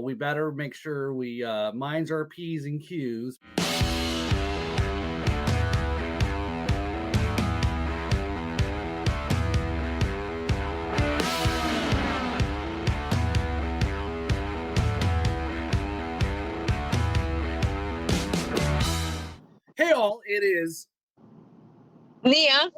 we better make sure we minds our P's and Q's. Hey all, it is Nia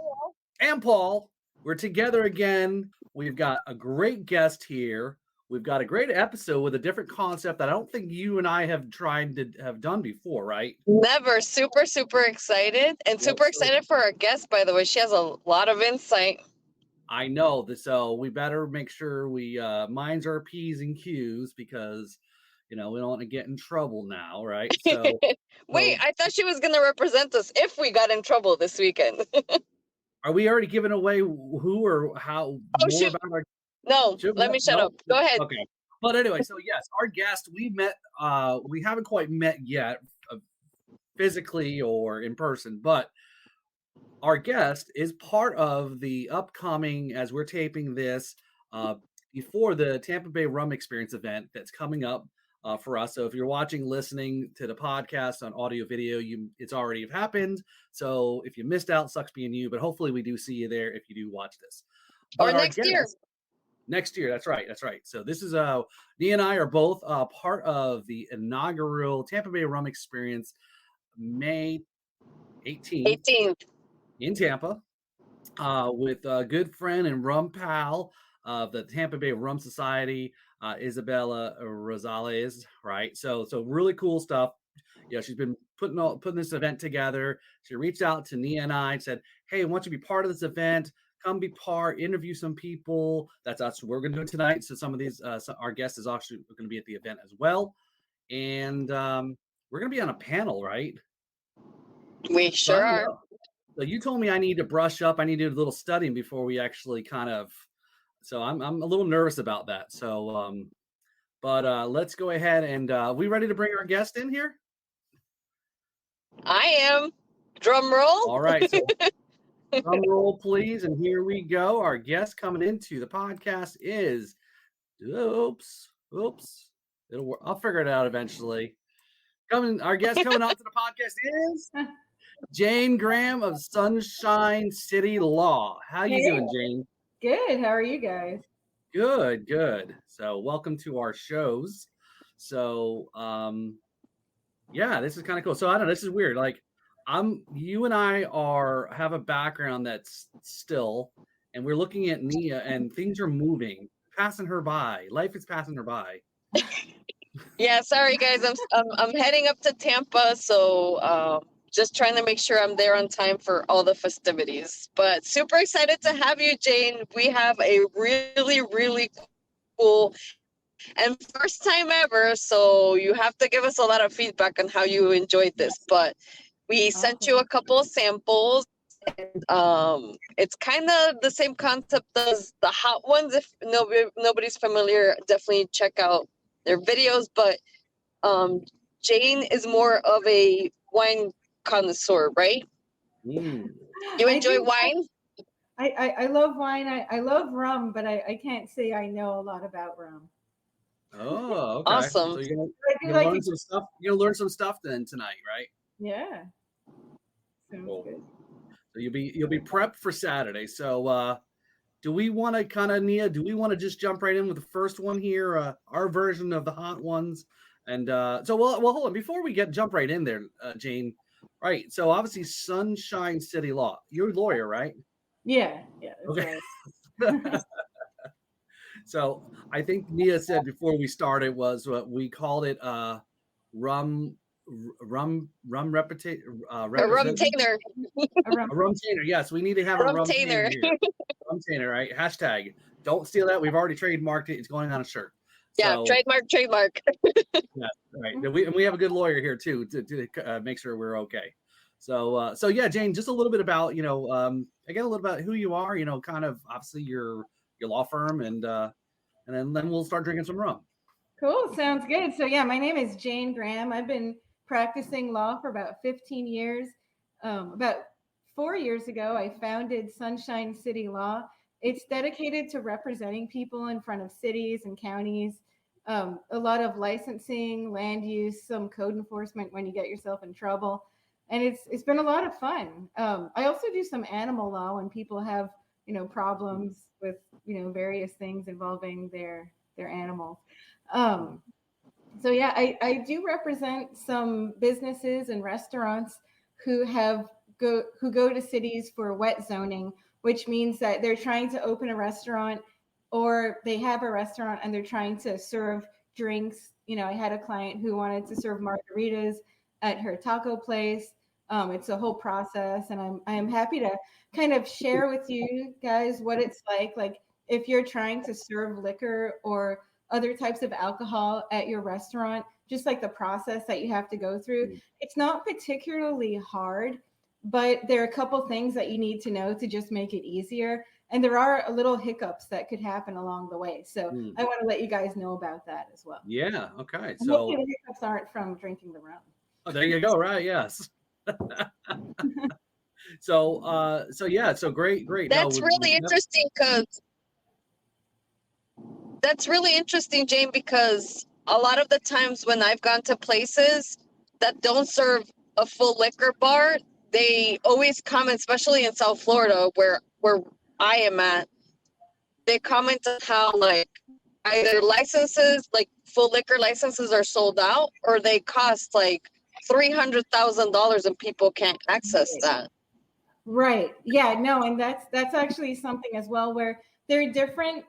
and Paul. We're together again. We've got a great guest here. We've got a great episode with a different concept that I don't think you and I have tried to have done before, right? never super excited and super excited for our guest, by the way. She has a lot of insight. I know this, so we better make sure we minds our P's and Q's because we don't want to get in trouble now, right? So Wait, I thought she was going to represent us if we got in trouble this weekend. Are we already giving away who or how more about our? No, let me shut up. Go ahead. Okay. But anyway, so yes, our guest, we met, we haven't quite met yet physically or in person, but our guest is part of the upcoming, as we're taping this, before the Tampa Bay Rum Experience event that's coming up for us. So if you're watching, listening to the podcast on audio, video, it's already happened. So if you missed out, sucks being you, but hopefully we do see you there if you do watch this. But or next year. Next year, that's right. So this is Nia and I are both part of the inaugural Tampa Bay Rum Experience, May 18th. In Tampa, with a good friend and rum pal of the Tampa Bay Rum Society, Isabella Rosales, right? So really cool stuff. She's been putting this event together. She reached out to Nia and I and said, "Hey, I want you to be part of this event. Come be part, interview some people." That's us. We're going to do it tonight. So some of these, our guest is actually going to be at the event as well. And we're going to be on a panel, right? We sure are. So you told me I need to brush up. I need to do a little studying before we actually so I'm a little nervous about that. So, but let's go ahead and we ready to bring our guest in here? I am. Drum roll. All right. So drum roll, please. And here we go. Our guest coming into the podcast is, oops. It'll work. I'll figure it out eventually. Our guest coming on to the podcast is Jane Graham of Sunshine City Law. How you doing, Jane? Good. How are you guys? Good. So welcome to our shows. So yeah, this is kind of cool. So I don't know, this is weird. Like you and I have a background that's still, and we're looking at Nia and things are moving, passing her by. Life is passing her by. Yeah, sorry guys. I'm heading up to Tampa, so just trying to make sure I'm there on time for all the festivities. But super excited to have you, Jane. We have a really cool and first time ever, so you have to give us a lot of feedback on how you enjoyed this. But we sent you a couple of samples, and it's kind of the same concept as the hot ones. If nobody's familiar, definitely check out their videos. But Jane is more of a wine connoisseur, right? You enjoy wine? I love wine. I love rum, but I can't say I know a lot about rum. Oh, okay. Awesome. So you're gonna learn some stuff. You're gonna learn some stuff then tonight, right? Yeah. Sounds good. So you'll be prepped for Saturday. So do we want to kind of, Nia, do we want to just jump right in with the first one here, our version of the hot ones? And so well hold on, before we jump right in there, Jane. Right. So obviously Sunshine City Law. You're a lawyer, right? Yeah. Okay. Right. So I think Nia said before we started was what we called it rum Rumtainer. A Rumtainer. A Rumtainer. Yes, we need to have a Rumtainer here. Rumtainer, right? Hashtag. Don't steal that. We've already trademarked it. It's going on a shirt. Yeah, so, trademark. Yeah, right. And we have a good lawyer here too to make sure we're okay. So yeah, Jane, just a little bit about again a little about who you are. Kind of obviously your law firm, and then we'll start drinking some rum. Cool, sounds good. So yeah, my name is Jane Graham. I've been practicing law for about 15 years. About 4 years ago, I founded Sunshine City Law. It's dedicated to representing people in front of cities and counties a lot of licensing, land use, some code enforcement when you get yourself in trouble, and it's been a lot of fun. I also do some animal law when people have problems with various things involving their animals. So yeah, I do represent some businesses and restaurants who go to cities for wet zoning, which means that they're trying to open a restaurant or they have a restaurant and they're trying to serve drinks. I had a client who wanted to serve margaritas at her taco place. It's a whole process, and I'm happy to kind of share with you guys what it's like if you're trying to serve liquor or other types of alcohol at your restaurant, just like the process that you have to go through. It's not particularly hard, but there are a couple things that you need to know to just make it easier. And there are a little hiccups that could happen along the way. So I want to let you guys know about that as well. Yeah. Okay. And hopefully the hiccups aren't from drinking the rum. Oh, there you go. Right. Yes. So yeah. So great. That's really interesting Jane, because a lot of the times when I've gone to places that don't serve a full liquor bar, they always comment, especially in South Florida, where I am at, they comment on how like either licenses, like full liquor licenses, are sold out, or they cost like $300,000 and people can't access that. Right. Yeah. No. And that's actually something as well where there are different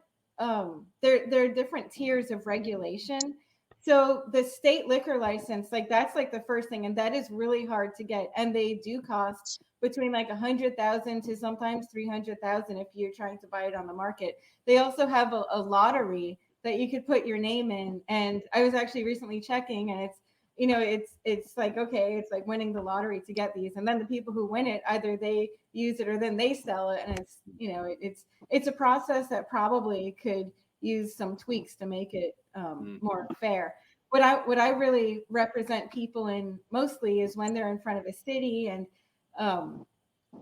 there are different tiers of regulation. So the state liquor license, like that's like the first thing, and that is really hard to get, and they do cost between like 100,000 to sometimes 300,000 if you're trying to buy it on the market. They also have a lottery that you could put your name in, and I was actually recently checking, and it's like, okay, it's like winning the lottery to get these, and then the people who win it, either they use it or then they sell it, and it's a process that probably could use some tweaks to make it more fair. What I really represent people in mostly is when they're in front of a city and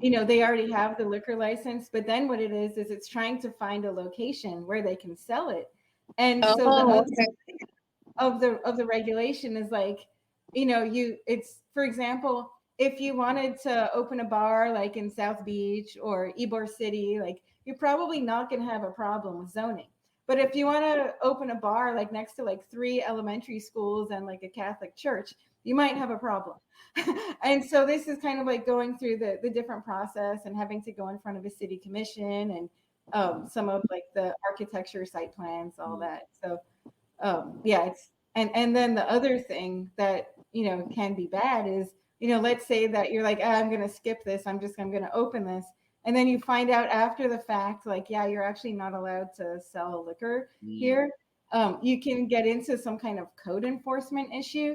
they already have the liquor license, but then what it is it's trying to find a location where they can sell it. And so the other of the regulation is like, it's, for example, if you wanted to open a bar like in South Beach or Ybor City, like you're probably not going to have a problem with zoning. But if you want to open a bar like next to like 3 elementary schools and like a Catholic church, you might have a problem. And so this is kind of like going through the different process and having to go in front of a city commission and some of like the architecture, site plans, all that. So yeah, it's and then the other thing that can be bad is let's say that you're like, I'm gonna skip this, I'm gonna open this, and then you find out after the fact, like, yeah, you're actually not allowed to sell liquor here. You can get into some kind of code enforcement issue,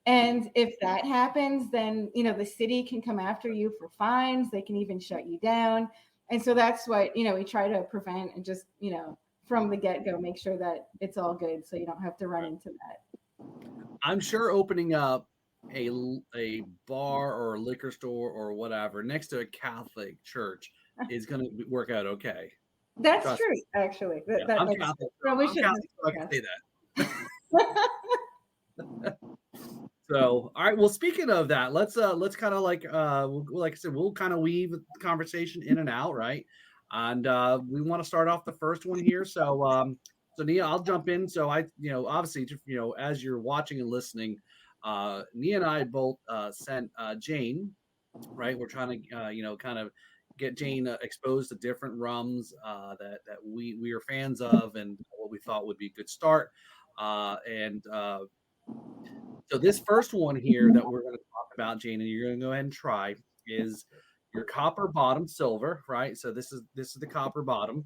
and if that happens, then the city can come after you for fines. They can even shut you down, and so that's what we try to prevent, and just from the get-go, make sure that it's all good so you don't have to run into that. I'm sure opening up a bar or a liquor store or whatever next to a Catholic church is going to work out okay. That's true, actually. I'm Catholic. I'm Catholic, so I can say that. So, all right. Well, speaking of that, let's kind of like like I said, we'll kind of weave the conversation in and out, right? And we want to start off the first one here. So Nia, I'll jump in. So obviously, as you're watching and listening, Nia and I both sent Jane, right? We're trying to kind of get Jane exposed to different rums that we are fans of and what we thought would be a good start. So this first one here that we're going to talk about, Jane, and you're going to go ahead and try is your copper bottom silver, right? So this is the copper bottom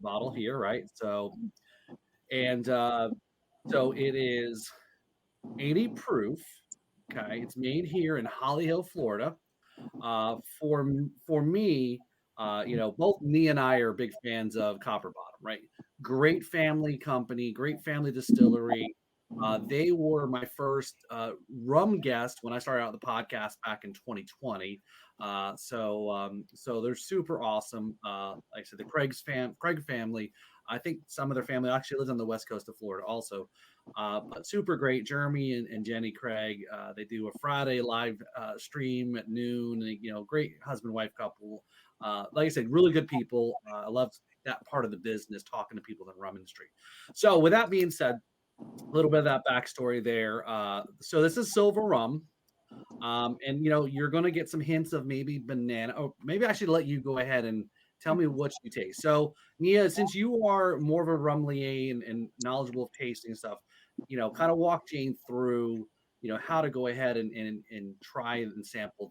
bottle here, right? So so it is 80 proof. Okay, it's made here in Holly Hill, Florida. For me, both Nia and I are big fans of Copper Bottom, right? Great family company, great family distillery. They were my first rum guest when I started out the podcast back in 2020. So they're super awesome. Like I said, the Craig family. I think some of their family actually lives on the west coast of Florida also. But super great. Jeremy and Jenny Craig, they do a Friday live stream at noon. Great husband-wife couple. Like I said, really good people. I love that part of the business, talking to people in the rum industry. So with that being said, a little bit of that backstory there. So this is silver rum. And you're going to get some hints of maybe banana. Oh, maybe I should let you go ahead and tell me what you taste. So Nia, since you are more of a rum liaison and knowledgeable of tasting stuff, kind of walk Jane through, how to go ahead and try and sample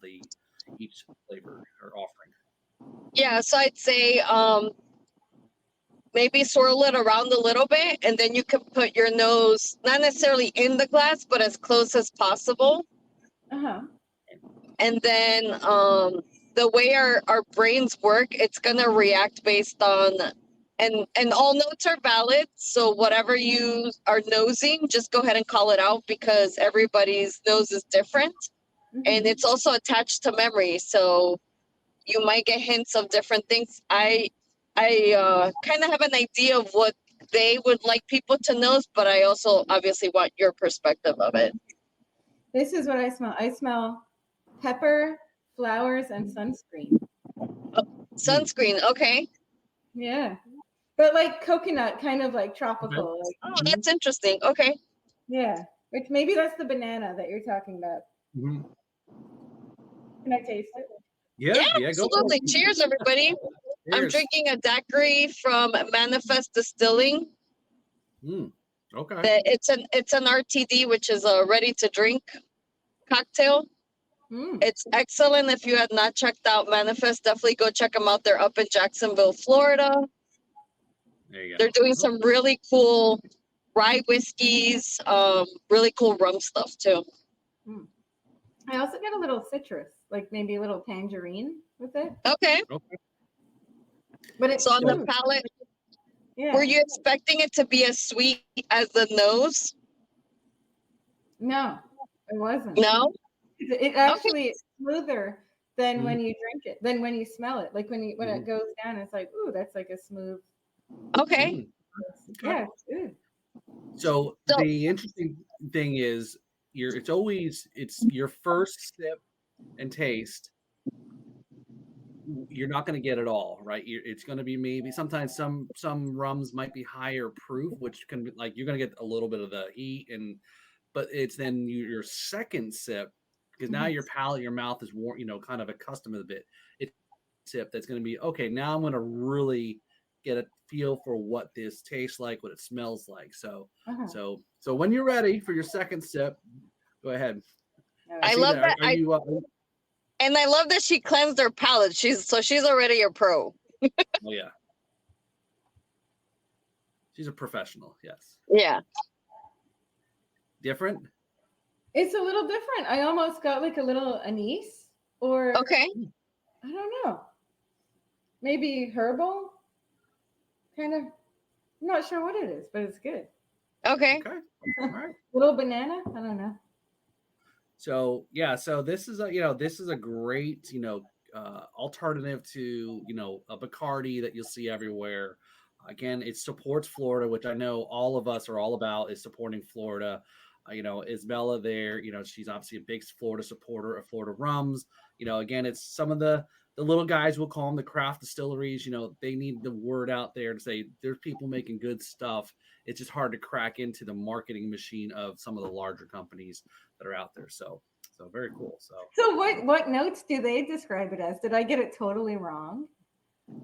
each flavor or offering. Yeah, so I'd say maybe swirl it around a little bit, and then you can put your nose not necessarily in the glass, but as close as possible. Uh-huh. And then the way our brains work, it's gonna react based on, and all notes are valid. So whatever you are nosing, just go ahead and call it out, because everybody's nose is different. And it's also attached to memory. So you might get hints of different things. I kind of have an idea of what they would like people to know, but I also obviously want your perspective of it. This is what I smell. I smell pepper, flowers, and sunscreen. Sunscreen, okay. Yeah. But like coconut, kind of like tropical. Like, oh, that's interesting. Okay. Yeah. Which maybe that's the banana that you're talking about. Mm-hmm. Can I taste it? Yeah, absolutely. Cheers, everybody. Cheers. I'm drinking a daiquiri from Manifest Distilling. Okay. It's an RTD, which is a ready to drink cocktail. It's excellent. If you have not checked out Manifest, definitely go check them out. They're up in Jacksonville, Florida. There you go. They're doing some really cool rye whiskeys, really cool rum stuff too. I also get a little citrus, like maybe a little tangerine with it. Okay. But it's so on the palate. Yeah. Were you expecting it to be as sweet as the nose? No, it wasn't. No? It actually is smoother than when you drink it, than when you smell it. Like when it goes down, it's like, ooh, that's like a smooth. Okay. Yeah, it's good. So the interesting thing is it's your first sip and taste. You're not going to get it all, right? It's going to be maybe sometimes some rums might be higher proof, which can be like you're going to get a little bit of the heat, but it's then your second sip, because now your palate, your mouth is warm, kind of accustomed to the bit. It's sip that's going to be okay. Now I'm going to really get a feel for what this tastes like, what it smells like. So when you're ready for your second sip, go ahead. I love that. And I love that she cleansed her palate. She's already a pro. Oh yeah. She's a professional, yes. Yeah. Different? It's a little different. I almost got like a little anise or okay. I don't know. Maybe herbal? Kind of. I'm not sure what it is, but it's good. Okay. All right. Little banana? I don't know. So yeah, so this is a great alternative to a Bacardi that you'll see everywhere. Again, it supports Florida, which I know all of us are all about, is supporting Florida. Isabella there, she's obviously a big Florida supporter of Florida rums. Again, it's some of the little guys, we'll call them the craft distilleries. They need the word out there to say there's people making good stuff. It's just hard to crack into the marketing machine of some of the larger companies that are out there. So very cool. So what notes do they describe it as? Did I get it totally wrong?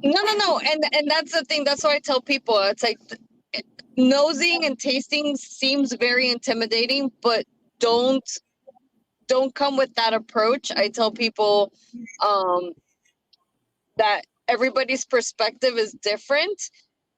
No. And that's the thing. That's why I tell people, it's like nosing and tasting seems very intimidating, but don't come with that approach. I tell people that everybody's perspective is different.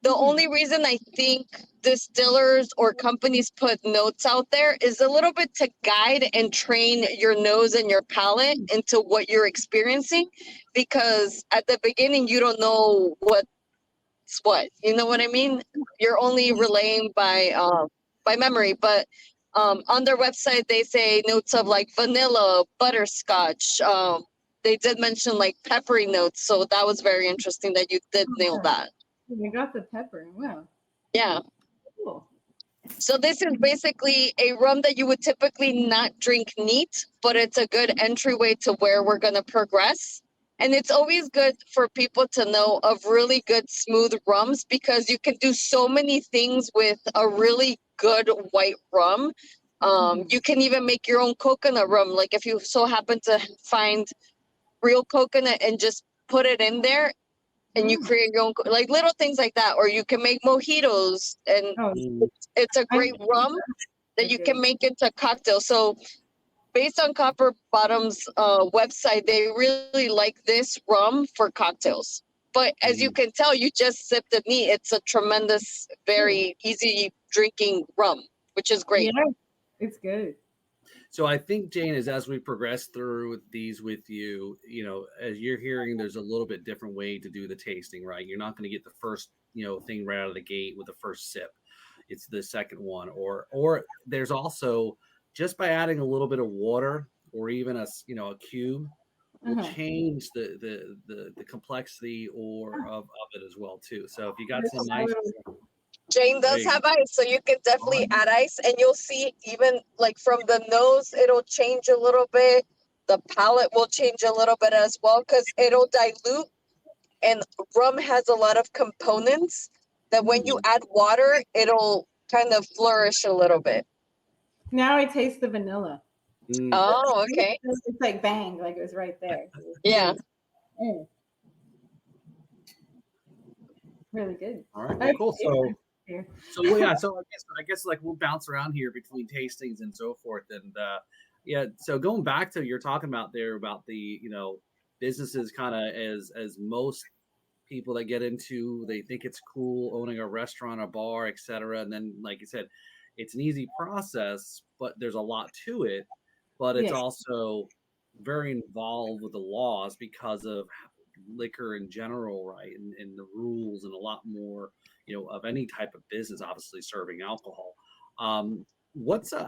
The only reason I think distillers or companies put notes out there is a little bit to guide and train your nose and your palate into what you're experiencing, because at the beginning you don't know what's what. You know what I mean? You're only relaying by memory. But on their website they say notes of like vanilla, butterscotch. They did mention like peppery notes, so that was very interesting that you did nail that. I got the pepper. Wow. Yeah. Cool. So this is basically a rum that you would typically not drink neat, but it's a good entryway to where we're going to progress. And it's always good for people to know of really good smooth rums, because you can do so many things with a really good white rum. You can even make your own coconut rum. Like if you so happen to find real coconut and just put it in there, and you create your own, like little things like that. Or you can make mojitos, and it's a great rum that you can make into cocktails. So based on Copper Bottom's website, they really like this rum for cocktails. But as you can tell, you just sipped it neat. It's a tremendous, very easy drinking rum, which is great. Yeah, it's good. So I think, Jane, as we progress through these with you, as you're hearing, there's a little bit different way to do the tasting, right? You're not going to get the first, thing right out of the gate with the first sip. It's the second one, or there's also, just by adding a little bit of water or even a cube will change the complexity of it as well too. So if you got some ice, Jane does have ice, so you can definitely add ice, and you'll see even like from the nose, it'll change a little bit. The palate will change a little bit as well, because it'll dilute. And rum has a lot of components that when you add water, it'll kind of flourish a little bit. Now I taste the vanilla. Oh, okay. It's like bang, like it was right there. Yeah. Really good. All right, cool. So I guess like we'll bounce around here between tastings and so forth. And so going back to you're talking about there about the businesses kind of as most people that get into, they think it's cool owning a restaurant, a bar, etc. And then, like you said, it's an easy process, but there's a lot to it. But it's also very involved with the laws because of liquor in general, right? And the rules and a lot more, of any type of business, obviously serving alcohol. What's a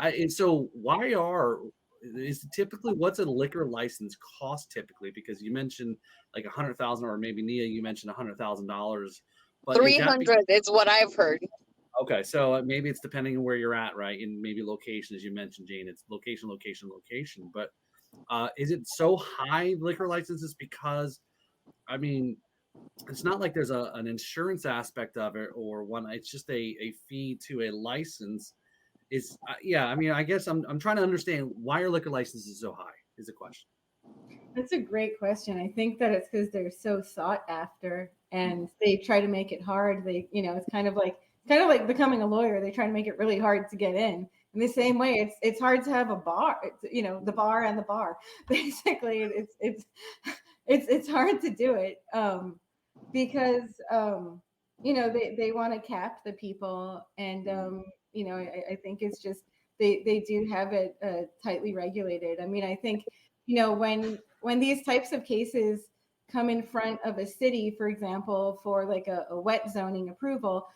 liquor license cost typically? Because you mentioned like $100,000, or maybe Nia, you mentioned $100,000. But 300 is what I've heard. Okay, so maybe it's depending on where you're at, right? And maybe location, as you mentioned, Jane, it's location. But is it so high liquor licenses? Because I mean, it's not like there's an insurance aspect of it or one. It's just a fee to a license. I mean, I guess I'm trying to understand why are liquor licenses so high is the question. That's a great question. I think that it's because they're so sought after, and they try to make it hard. It's kind of like becoming a lawyer. They try to make it really hard to get in. In the same way, it's hard to have a bar. The bar and the bar. Basically, it's hard to do it because they want to cap the people, and I think it's just they do have it tightly regulated. I mean, I think when these types of cases come in front of a city, for example, for like a wet zoning approval,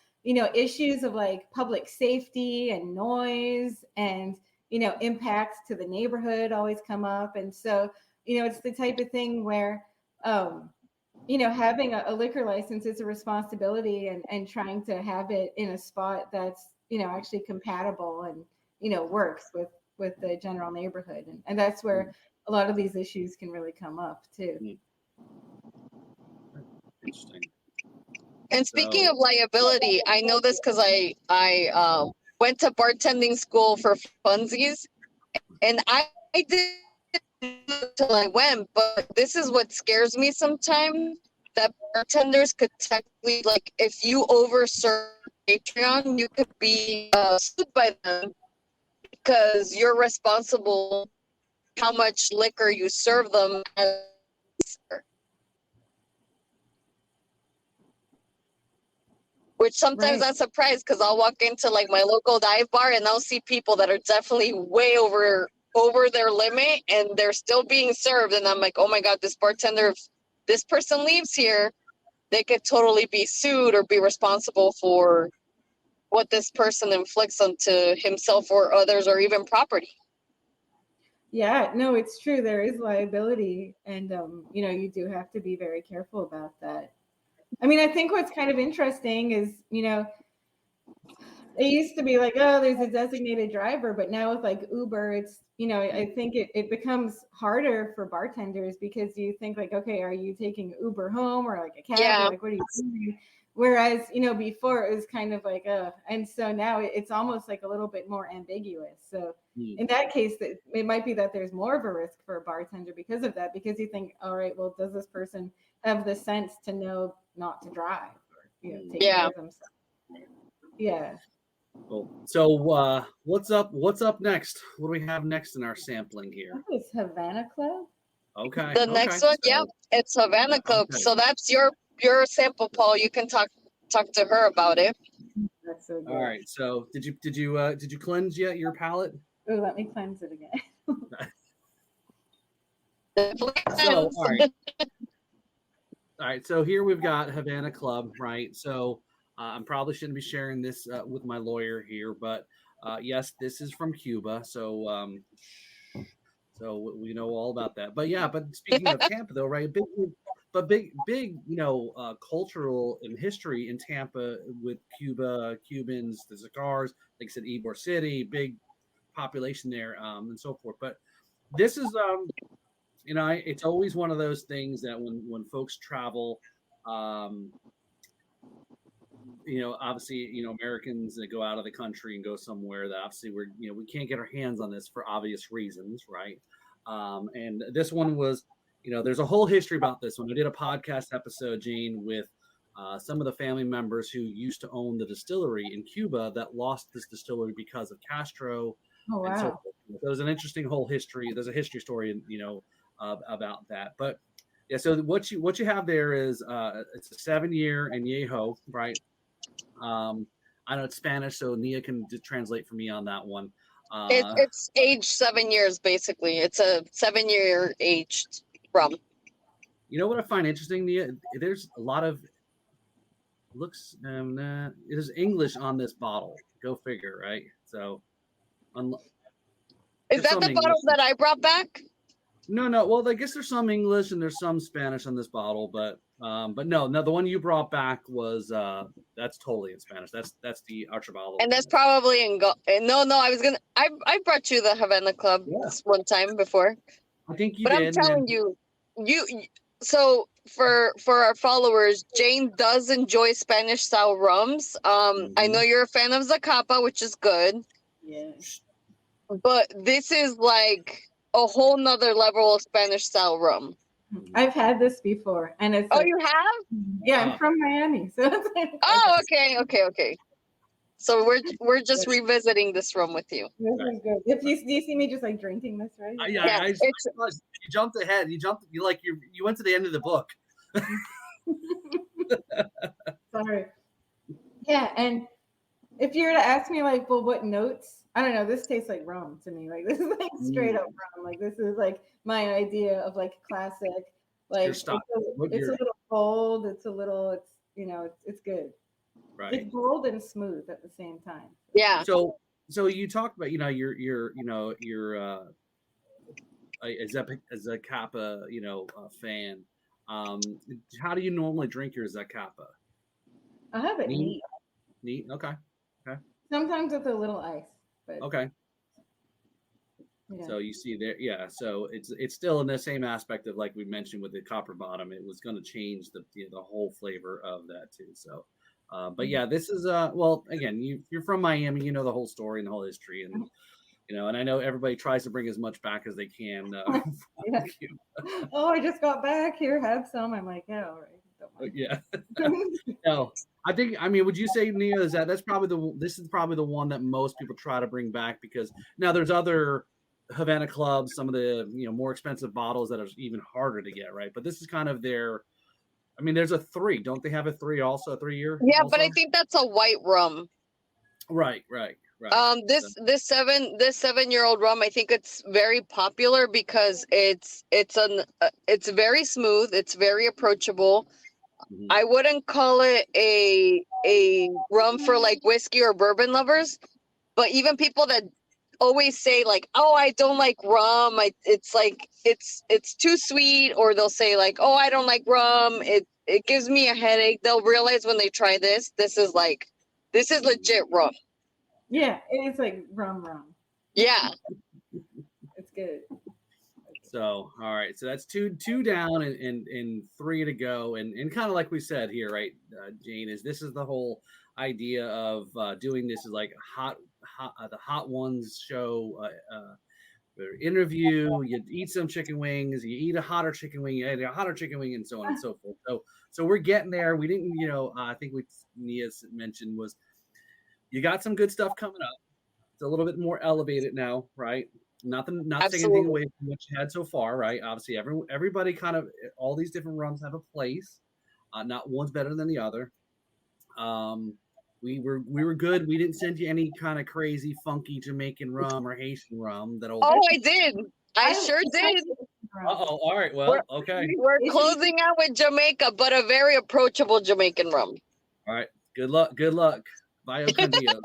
issues of like public safety and noise and impacts to the neighborhood always come up. And so it's the type of thing where having a liquor license is a responsibility, and trying to have it in a spot that's actually compatible and works with the general neighborhood, and that's where a lot of these issues can really come up too. Interesting. And speaking of liability, I know this because I went to bartending school for funsies, and I did until I went. But this is what scares me sometimes, that bartenders could technically, like, if you overserve Patreon, you could be sued by them because you're responsible how much liquor you serve them. Which sometimes I'm surprised, because I'll walk into like my local dive bar and I'll see people that are definitely way over their limit, and they're still being served. And I'm like, oh my God, this bartender, if this person leaves here, they could totally be sued or be responsible for what this person inflicts onto himself or others, or even property. Yeah, no, it's true. There is liability, and you do have to be very careful about that. I mean, I think what's kind of interesting is, it used to be like, oh, there's a designated driver, but now with like Uber, it's, I think it becomes harder for bartenders because you think like, okay, are you taking Uber home or like a cab? Yeah. Or like, what are you doing? Whereas, before it was kind of like, and so now it's almost like a little bit more ambiguous. So in that case, it might be that there's more of a risk for a bartender because of that, because you think, all right, well, does this person have the sense to know not to drive or, take care of themselves? Yeah. Cool. So what's up next? What do we have next in our sampling here? It's Havana Club. Okay. The next one, it's Havana Club. Okay. So that's your sample, Paul. You can talk to her about it. That's so good. All right. So did you cleanse yet your palate? Oh, let me cleanse it again. So all right. All right. So here we've got Havana Club, right? So I probably shouldn't be sharing this with my lawyer here, but yes, this is from Cuba. So so we know all about that. But yeah, but speaking of Tampa, though, right? Big, cultural and history in Tampa with Cuba, Cubans, the cigars, like I said, Ybor City, big population there, and so forth. But this is, it's always one of those things that when folks travel, obviously, Americans that go out of the country and go somewhere that obviously we can't get our hands on this for obvious reasons, right? And this one was, there's a whole history about this one. I did a podcast episode, Jane, with some of the family members who used to own the distillery in Cuba that lost this distillery because of Castro. Oh, wow. And so there's an interesting whole history. There's a history story, about that. But yeah, so what you have there is it's a 7-year añejo, right? I know it's Spanish, so Nia can translate for me on that one. It's aged 7 years, basically. It's a 7-year aged rum. You know what I find interesting, Nia? There's a lot of there's English on this bottle. Go figure, right? So, is that the bottle that I brought back? No. Well, I guess there's some English and there's some Spanish on this bottle, but no, the one you brought back was that's totally in Spanish. That's the Archibald. And that's probably in I brought you the Havana Club one time before. I think you did. But I'm telling you. So for our followers, Jane does enjoy Spanish style rums. I know you're a fan of Zacapa, which is good. Yes. But this is like a whole nother level of Spanish style rum. I've had this before, and it's. Oh, you have? Yeah, I'm from Miami, so. It's like, oh, okay. So we're just revisiting this rum with you. This is good. Do you see me just like drinking this, right? Yeah, you jumped ahead. You went to the end of the book. Sorry. Yeah, and if you were to ask me like, well, what notes? I don't know. This tastes like rum to me. Like this is like straight up rum. Like this is like my idea of like classic. Like it's a little bold. It's a little. It's good. Right. It's bold and smooth at the same time. Yeah. So you talk about you're a Zacapa fan. How do you normally drink your Zacapa? I have it neat. Neat. Okay. Sometimes with a little ice. But, okay. Yeah. So you see there, yeah. So it's still in the same aspect of like we mentioned with the copper bottom. It was going to change the whole flavor of that too. So, but yeah, this is well again, you're from Miami, you know the whole story and the whole history, and and I know everybody tries to bring as much back as they can. Yeah. Oh, I just got back here. Have some. I'm like, yeah, all right. Yeah. No. I mean, would you say, Nia, this is probably the one that most people try to bring back because now there's other Havana Clubs, some of the more expensive bottles that are even harder to get, right? But this is kind of there's a 3. Don't they have a 3 also, a 3-year? Yeah, also? But I think that's a white rum. Right. This 7-year-old rum, I think it's very popular because it's very smooth, it's very approachable. Mm-hmm. I wouldn't call it a rum for like whiskey or bourbon lovers, but even people that always say like, oh, I don't like rum, it's too sweet, or they'll say like, oh, I don't like rum, it gives me a headache. They'll realize when they try this is legit rum. Yeah, it's like rum. Yeah. It's good. So, all right. So that's two down and three to go. And kind of like we said here, right, Jane, this is the whole idea of doing this is like the Hot Ones show interview. You eat some chicken wings, you eat a hotter chicken wing, you eat a hotter chicken wing, and so on and so forth. So we're getting there. We didn't, I think what Nia mentioned was you got some good stuff coming up. It's a little bit more elevated now, right? Not taking anything away from what you had so far, right? Obviously, everybody kind of all these different rums have a place. Not one's better than the other. We were good. We didn't send you any kind of crazy, funky Jamaican rum or Haitian rum. I did. I sure did. Uh-oh. All right. Well, okay. We're closing out with Jamaica, but a very approachable Jamaican rum. All right. Good luck. Good luck. Bio Candia.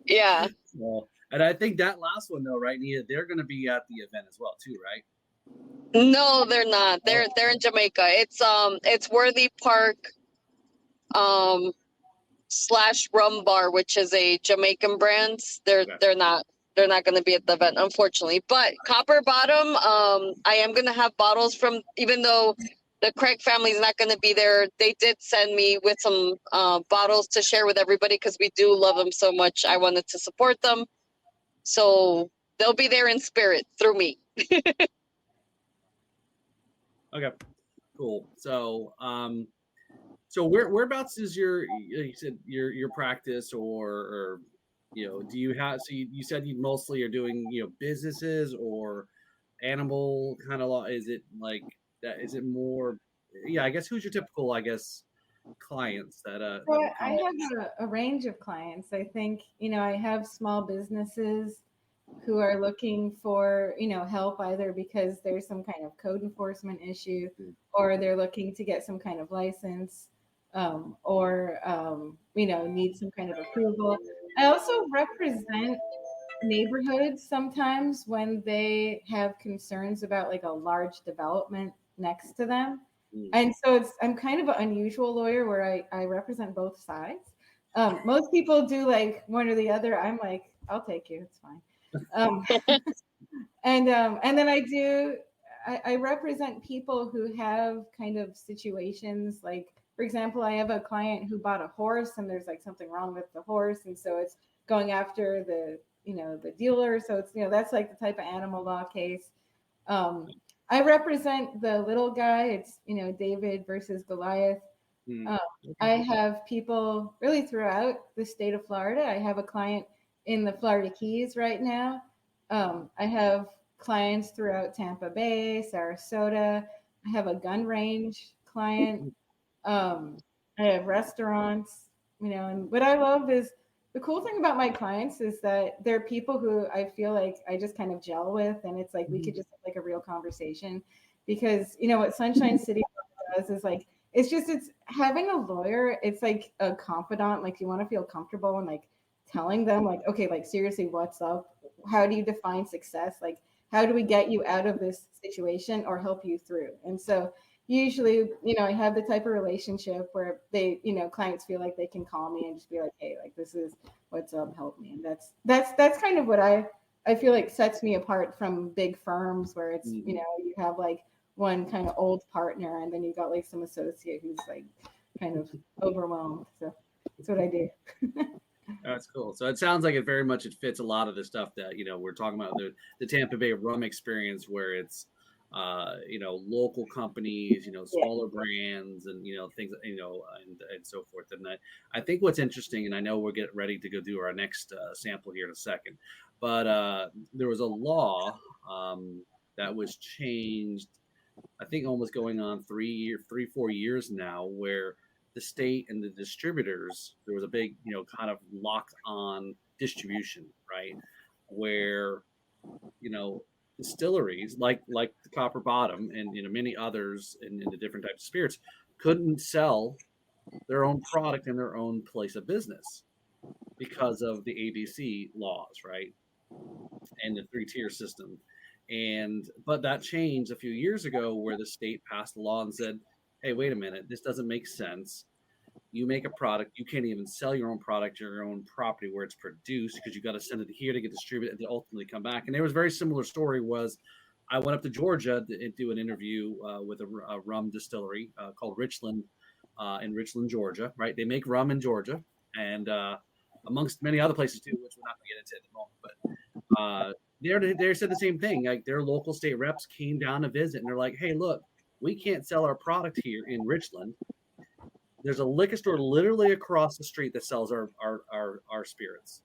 Yeah. Well, and I think that last one though, right, Nia, they're going to be at the event as well, too, right? No, they're not. They're in Jamaica. It's Worthy Park / Rum Bar, which is a Jamaican brand. They're not going to be at the event, unfortunately. But Copper Bottom, I am going to have bottles from, even though the Craig family is not going to be there, they did send me with some bottles to share with everybody because we do love them so much. I wanted to support them. So they'll be there in spirit through me. Okay, cool. So, so whereabouts is you said your practice or do you have? So you said you mostly are doing businesses or animal kind of law. Is it like that? Is it more? Yeah, I guess who's your typical clients that? Well, I have a range of clients. I think I have small businesses who are looking for help either because there's some kind of code enforcement issue or they're looking to get some kind of license or need some kind of approval. I also represent neighborhoods sometimes when they have concerns about like a large development next to them. And so I'm kind of an unusual lawyer where I represent both sides. Most people do like one or the other. I'm like, I'll take you. It's fine. And then I represent people who have kind of situations like, for example, I have a client who bought a horse and there's like something wrong with the horse. And so it's going after the dealer. So it's, that's like the type of animal law case. I represent the little guy. It's, David versus Goliath. I have people really throughout the state of Florida. I have a client in the Florida Keys right now. I have clients throughout Tampa Bay, Sarasota. I have a gun range client. I have restaurants, and what I love is the cool thing about my clients is that they're people who I feel like I just kind of gel with. And it's like, we could just have like a real conversation because, what Sunshine City does is like, it's having a lawyer. It's like a confidant. Like you want to feel comfortable and like telling them like, okay, like seriously, what's up? How do you define success? Like, how do we get you out of this situation or help you through? And so usually, I have the type of relationship where they, clients feel like they can call me and just be like, hey, like this is what's up, help me. And that's kind of what I feel like sets me apart from big firms where it's, you have like one kind of old partner and then you got like some associate who's like kind of overwhelmed. So that's what I do. That's cool. So it sounds like it fits a lot of the stuff that we're talking about, the Tampa Bay rum experience, where it's local companies, smaller brands, and things, and so forth. And I think what's interesting, and I know we're getting ready to go do our next sample here in a second, but there was a law that was changed, I think almost going on 4 years now, where the state and the distributors, there was a big, kind of locked on distribution, right? Where, distilleries like the Copper Bottom and many others in the different types of spirits couldn't sell their own product in their own place of business because of the ABC laws, right? And the 3-tier system. But that changed a few years ago where the state passed a law and said, hey, wait a minute, this doesn't make sense. You make a product, you can't even sell your own product, your own property where it's produced, because you got to send it here to get distributed and to ultimately come back. And there was a very similar story. Was I went up to Georgia to do an interview with a rum distillery called Richland in Richland, Georgia. Right, they make rum in Georgia, and amongst many other places too, which we're not going to get into at the moment. But they said the same thing. Like their local state reps came down to visit, and they're like, "Hey, look, we can't sell our product here in Richland. There's a liquor store literally across the street that sells our spirits.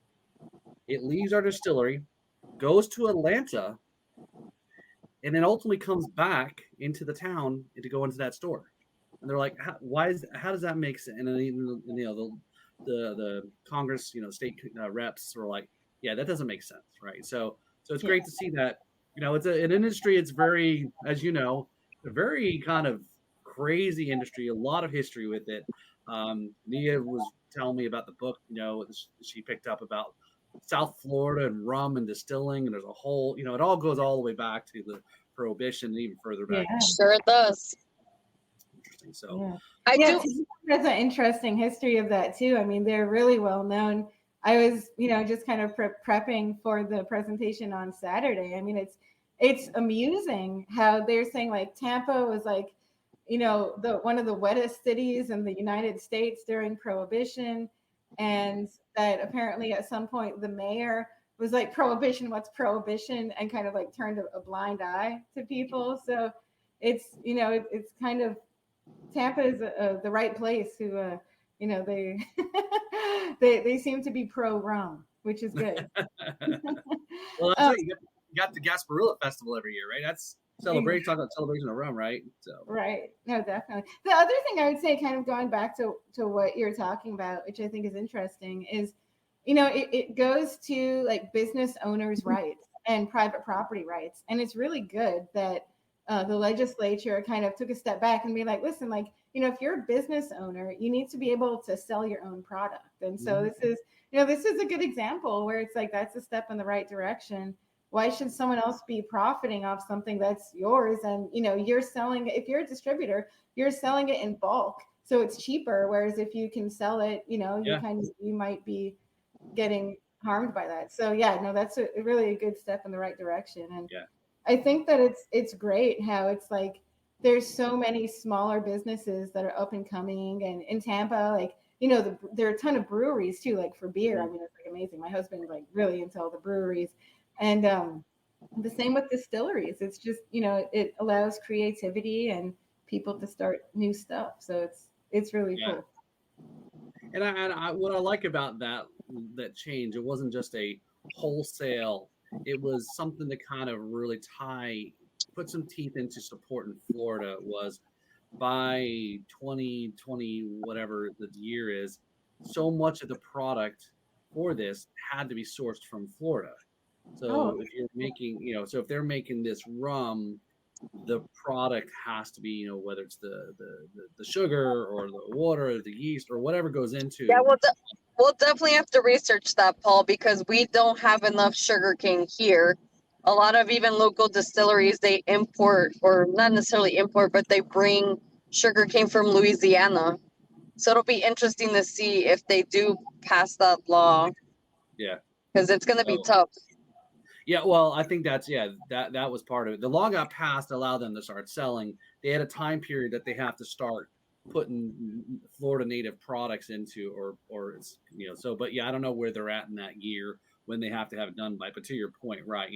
It leaves our distillery, goes to Atlanta, and then ultimately comes back into the town to go into that store." And they're like, how does that make sense? And then even, the Congress, state reps were like, yeah, that doesn't make sense, right? So it's great to see that. It's an industry. It's very, as you know, a very kind of crazy industry. A lot of history with it. Nia was telling me about the book, she picked up about South Florida and rum and distilling, and there's a whole, it all goes all the way back to the Prohibition and even further back. Yeah. Sure it does. Interesting. So I do. There's an interesting history of that too. I mean, they're really well known. I was, just kind of prepping for the presentation on Saturday. I mean, it's amusing how they're saying like Tampa was like, one of the wettest cities in the United States during Prohibition, and that apparently at some point the mayor was like, Prohibition, what's Prohibition? And kind of like turned a blind eye to people. So it's, it's kind of, Tampa is the right place to, they seem to be pro rum, which is good. Well, that's right. You got the Gasparilla Festival every year, right? That's talking about celebration of rum, right? So right. No, definitely. The other thing I would say, kind of going back to what you're talking about, which I think is interesting, is, it goes to like business owners' rights and private property rights. And it's really good that the legislature kind of took a step back and be like, listen, like, if you're a business owner, you need to be able to sell your own product. And so this is a good example where it's like, that's a step in the right direction. Why should someone else be profiting off something that's yours? And, you're selling, if you're a distributor, you're selling it in bulk. So it's cheaper. Whereas if you can sell it, you might be getting harmed by that. So that's really a good step in the right direction. And I think that it's great how it's like, there's so many smaller businesses that are up and coming, and in Tampa, like, there are a ton of breweries too, like for beer. I mean, it's like amazing. My husband's like really into all the breweries, and the same with distilleries. It's just, it allows creativity and people to start new stuff. So it's really cool. And I what I like about that change, it wasn't just a wholesale. It was something to kind of really put some teeth into support in Florida. Was by 2020, whatever the year is, so much of the product for this had to be sourced from Florida. So if you're making, so if they're making this rum, the product has to be, whether it's the sugar or the water or the yeast or whatever goes into. Yeah, we'll definitely have to research that, Paul, because we don't have enough sugarcane here. A lot of even local distilleries, they import, or not necessarily import, but they bring sugarcane from Louisiana. So it'll be interesting to see if they do pass that law. Yeah. Because it's going to be tough. Yeah, well, I think that was part of it. The law got passed to allow them to start selling. They had a time period that they have to start putting Florida native products into, or it's, but I don't know where they're at in that year when they have to have it done by. But to your point, right,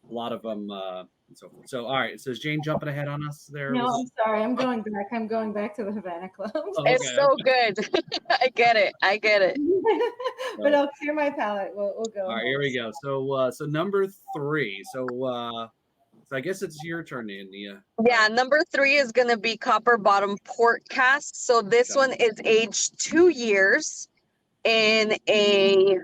a lot of them and so forth. So, all right. So is Jane jumping ahead on us there? No, I'm sorry. I'm going back. I'm going back to the Havana Club. Oh, okay. It's so good. I get it. But I'll clear my palate. We'll go. All right, here we go. So number 3. So I guess it's your turn, Nia. Yeah, number 3 is going to be copper bottom port cask. So this one is aged 2 years in a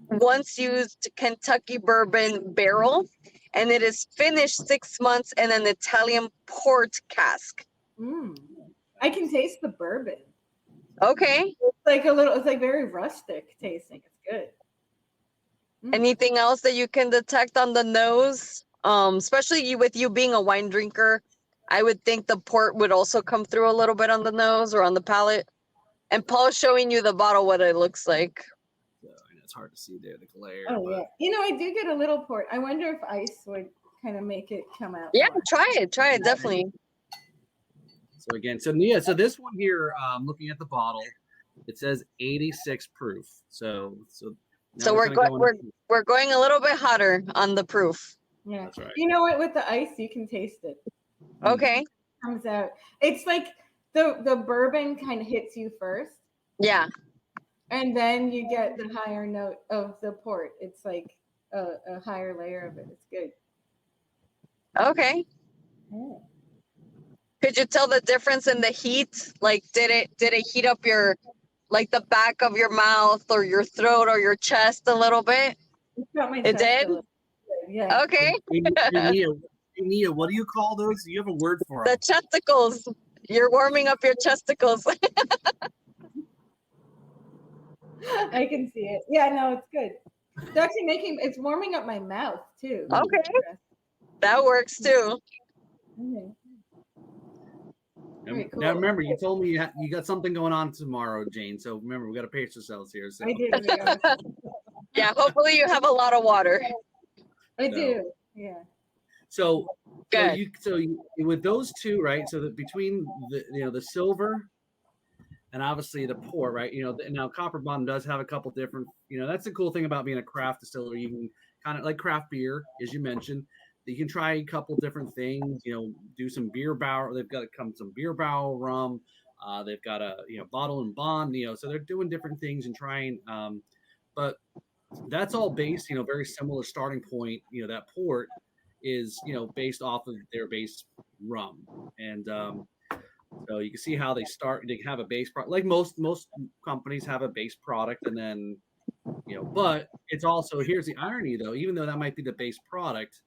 once used Kentucky bourbon barrel, and it is finished 6 months in an Italian port cask. I can taste the bourbon. Okay. It's like very rustic tasting. It's good. Anything else that you can detect on the nose? Especially with you being a wine drinker, I would think the port would also come through a little bit on the nose or on the palate. And Paul's showing you the bottle, what it looks like. So, I know it's hard to see there, the glare. Oh, yeah. You know, I do get a little port. I wonder if ice would kind of make it come out. Yeah, more. try it, definitely. So again, so this one here, looking at the bottle, it says 86 proof. So we're going a little bit hotter on the proof. Yeah, that's right. You know what? With the ice, you can taste it. Okay. It comes out. It's like the bourbon kind of hits you first. Yeah. And then you get the higher note of the port. It's like a higher layer of it. It's good. Okay. Oh. Could you tell the difference in the heat? Like, did it heat up your, like the back of your mouth or your throat or your chest a little bit? It did? Yeah. Okay. Nia, what do you call those? You have a word for The them. chesticles. You're warming up your chesticles. I can see it. Yeah, no, it's good. It's actually it's warming up my mouth too. Okay. That works too. Okay. Very cool. Now remember, you told me you got something going on tomorrow, Jane. So remember, we got to pace ourselves here. So. I do. Yeah, hopefully you have a lot of water. I do. Yeah. So good. You with those two, right? So that between the silver and obviously the port, right? Now Copper Bottom does have a couple different. That's the cool thing about being a craft distillery. You can kind of like craft beer, as you mentioned. You can try a couple different things. Do some beer barrel. They've got some beer barrel rum. They've got a bottle and bond. So they're doing different things and trying. But that's all based. Very similar starting point. That port is based off of their base rum, and so you can see how they start. They have a base product, like most companies have a base product, and then but it's also, here's the irony though, even though that might be the base product,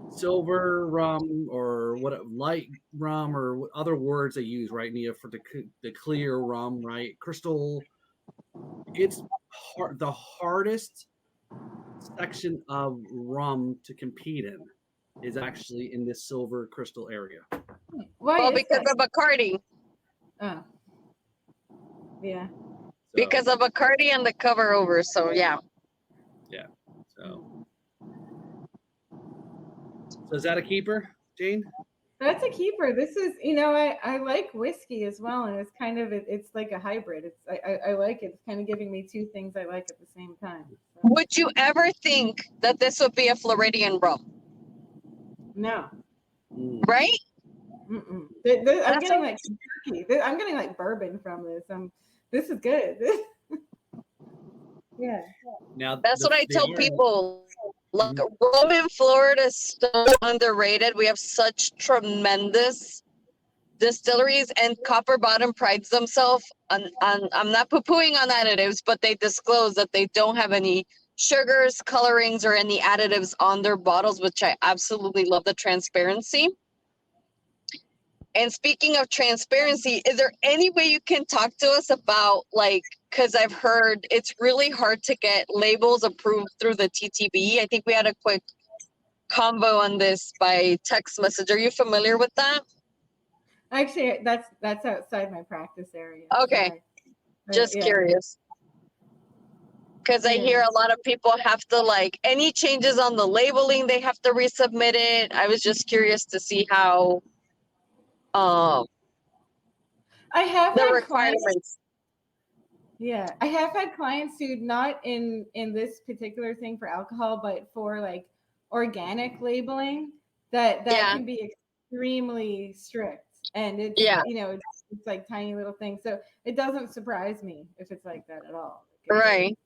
silver rum or light rum or other words they use, right, Nia, for the clear rum, right, crystal, it's the hardest section of rum to compete in is actually in this silver crystal area. Well, because of Bacardi. Oh. Yeah. Because of Bacardi and the cover over, so yeah. Yeah. So is that a keeper, Jane? That's a keeper. This is, I like whiskey as well, and it's kind of it's like a hybrid. I like it. It's kind of giving me two things I like at the same time. So. Would you ever think that this would be a Floridian rum? No. Right? I'm getting like Kentucky. I'm getting like bourbon from this. This is good. Yeah. Now that's what I tell people. Like, rum in Florida is so underrated. We have such tremendous distilleries, and Copper Bottom prides themselves on I'm not poo-pooing on additives, but they disclose that they don't have any sugars, colorings, or any additives on their bottles, which I absolutely love the transparency. And speaking of transparency, is there any way you can talk to us about, like, because I've heard it's really hard to get labels approved through the TTB. I think we had a quick convo on this by text message. Are you familiar with that? Actually, that's outside my practice area. Okay. Just curious. Because I hear a lot of people have to, like, any changes on the labeling, they have to resubmit it. I was just curious to see how I have the had requirements. Clients, yeah, I have had clients who, not in this particular thing for alcohol, but for like organic labeling, that can be extremely strict, and it's it's like tiny little things. So it doesn't surprise me if it's like that at all. Right.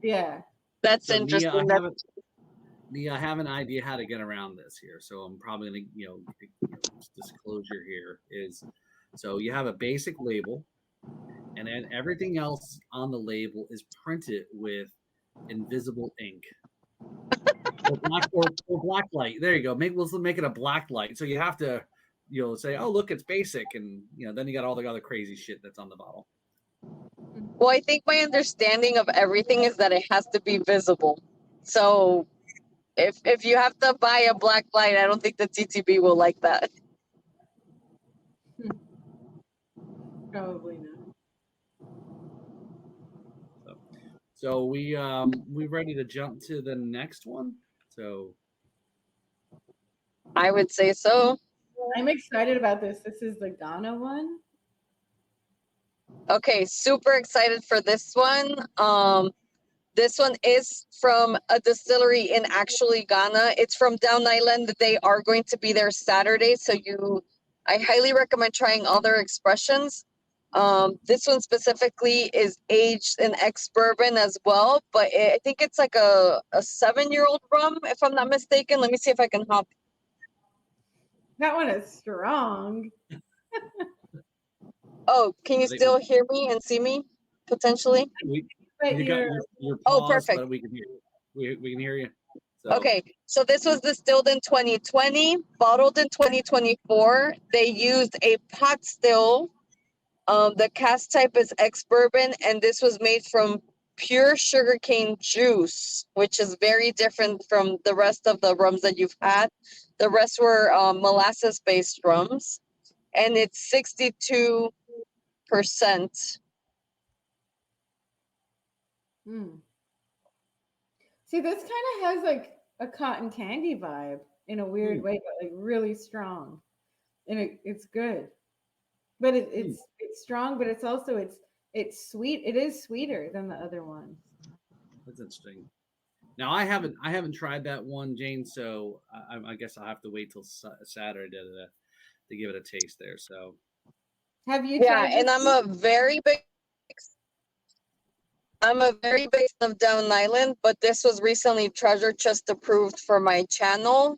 Yeah. That's interesting. Nia, I have an idea how to get around this here. So I'm probably going to, disclosure here is, so you have a basic label, and then everything else on the label is printed with invisible ink. or black light. There you go. Let's make it a black light. So you have to, say, oh, look, it's basic. And, then you got all the other crazy shit that's on the bottle. Well, I think my understanding of everything is that it has to be visible. So If you have to buy a black light, I don't think the TTB will like that. Probably not. So we ready to jump to the next one? So I would say so. I'm excited about this. This is the Ghana one. Okay, super excited for this one. This one is from a distillery in actually Ghana. It's from Down Island. They are going to be there Saturday, so I highly recommend trying all their expressions. This one specifically is aged in ex-bourbon as well, but I think it's like a 7-year-old rum, if I'm not mistaken. Let me see if I can hop. That one is strong. Oh, can you still hear me and see me potentially? But you got your Oh, pause, perfect. but we can hear you. We can hear you. So, Okay, so this was distilled in 2020, bottled in 2024. They used a pot still. The cask type is ex-bourbon, and this was made from pure sugarcane juice, which is very different from the rest of the rums that you've had. The rest were molasses-based rums, and it's 62%. See, this kind of has like a cotton candy vibe in a weird way, but like really strong, and it's good. But it's strong, but it's also it's sweet. It is sweeter than the other ones. That's interesting. Now I haven't tried that one, Jane. So I guess I'll have to wait till Saturday to give it a taste there. So have you? Yeah, and I'm a very big fan of Down Island, but this was recently treasure chest approved for my channel